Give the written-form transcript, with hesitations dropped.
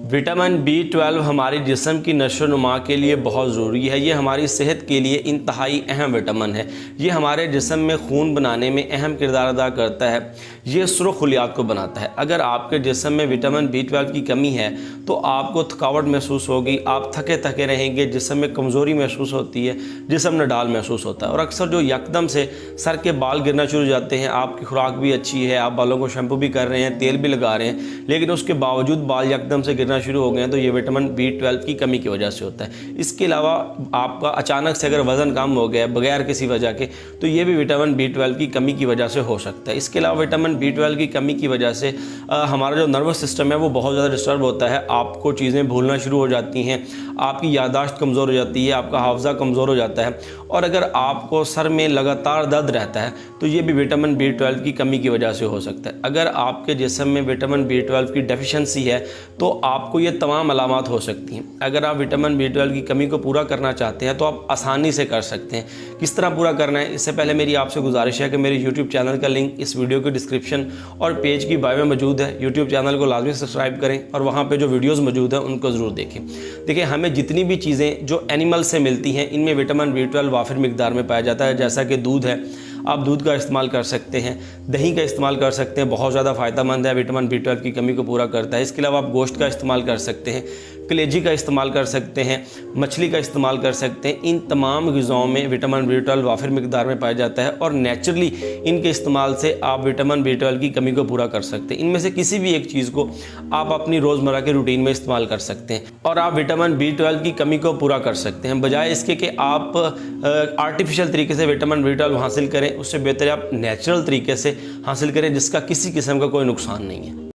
Vitamin B 12 हमारे जिस्म की नशोनुमा के लिए बहुत ज़रूरी है। ये हमारी सेहत के लिए इंतहाई अहम विटामिन है। ये हमारे जिस्म में खून बनाने में अहम किरदार अदा करता है। ये सुर्ख खुलियात को बनाता है। अगर आपके जिस्म में विटामिन बी 12 की कमी है तो आपको थकावट महसूस होगी, आप थके थके रहेंगे, जिस्म में कमज़ोरी महसूस होती है, जिस्म नडाल महसूस होता है। और अक्सर जो यकदम से सर के बाल गिरना शुरू हो जाते हैं, आपकी खुराक भी अच्छी है, आप बालों को शैम्पू भी कर रहे हैं, तेल भी लगा रहे हैं, लेकिन उसके बावजूद बाल यकदम से गिरना शुरू हो गए हैं, तो ये विटामिन बी 12 की कमी की वजह से होता है। इसके अलावा आपका अचानक से अगर वज़न कम हो गया बगैर किसी वजह के, तो ये भी विटामिन बी 12 की कमी की वजह से हो सकता है। इसके अलावा विटामिन बी 12 की कमी की वजह से हमारा जो नर्वस सिस्टम है वो बहुत ज़्यादा डिस्टर्ब होता है। आपको चीज़ें भूलना शुरू हो जाती हैं, आपकी याददाश्त कमज़ोर हो जाती है, आपका हाफ़ज़ा कमज़ोर हो जाता है। और अगर आपको सर में लगातार दर्द रहता है तो ये भी विटामिन बी 12 की कमी की वजह से हो सकता है। अगर आपके जिस्म में विटामिन बी 12 की डेफिशिएंसी है तो आपको ये तमाम अलामात हो सकती हैं। अगर आप विटामिन बी 12 की कमी को पूरा करना चाहते हैं तो आप आसानी से कर सकते हैं। किस तरह पूरा करना है, इससे पहले मेरी आपसे गुजारिश है कि मेरे यूट्यूब चैनल का लिंक इस वीडियो के डिस्क्रिप्शन और पेज की बायो में मौजूद है। यूट्यूब चैनल को लाजमी सब्सक्राइब करें और वहाँ पर जो वीडियोज़ मौजूद हैं उनको ज़रूर देखें। देखिए, हमें जितनी भी चीज़ें जो एनिमल से मिलती हैं इनमें विटामिन बी 12 वाफिर मिकदार में पाया जाता है। जैसा कि दूध है, आप दूध का इस्तेमाल कर सकते हैं, दही का इस्तेमाल कर सकते हैं, बहुत ज़्यादा फ़ायदेमंद है, विटामिन बी 12 की कमी को पूरा करता है। इसके अलावा आप गोश्त का इस्तेमाल कर सकते हैं, कलेजी का इस्तेमाल कर सकते हैं, मछली का इस्तेमाल कर सकते हैं। इन तमाम ग़िज़ाओं में विटामिन बी 12 वाफिर मिकदार में पाया जाता है और नेचुरली इनके इस्तेमाल से आप विटामिन बी 12 की कमी को पूरा कर सकते हैं। इनमें से किसी भी एक चीज़ को आप अपनी रोज़मर्रा के रूटीन में इस्तेमाल कर सकते हैं और आप विटामिन बी 12 की कमी को पूरा कर सकते हैं। बजाय इसके कि आप आर्टिफिशियल तरीके से विटामिन बी 12 हासिल करें, उससे बेहतर आप नेचुरल तरीके से हासिल करें जिसका किसी किस्म का कोई नुकसान नहीं है।